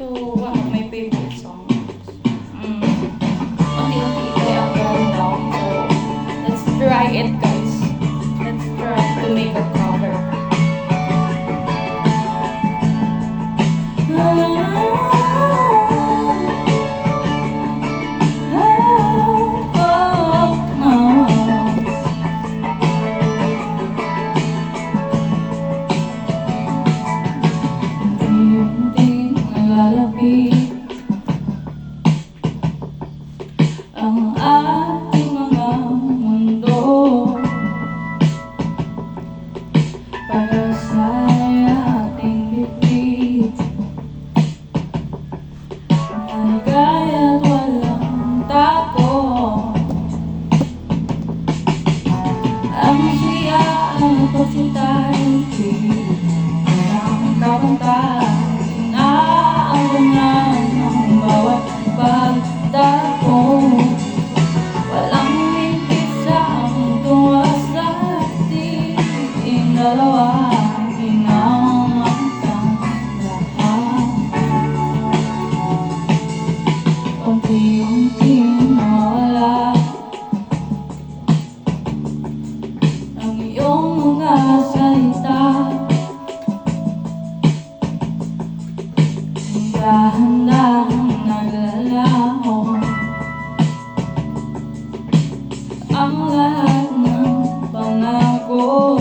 So, one of my favorite songs. Unti-unti kaya ang going down. So, let's try it, guys. Let's try to make a cover. Ang ating mga mundo para sa ating bibig, maligaya at walang takot. Ang siya ang pagsitay, ang kapantahan, inaabangan ang bawat pagdako. Walang mintis sa tuwa sa ating dalawa, hinamang lahat. Unti-unti nawala ang iyong mga salita. Dahan-dahang naglalaho ang lahat ng pangako.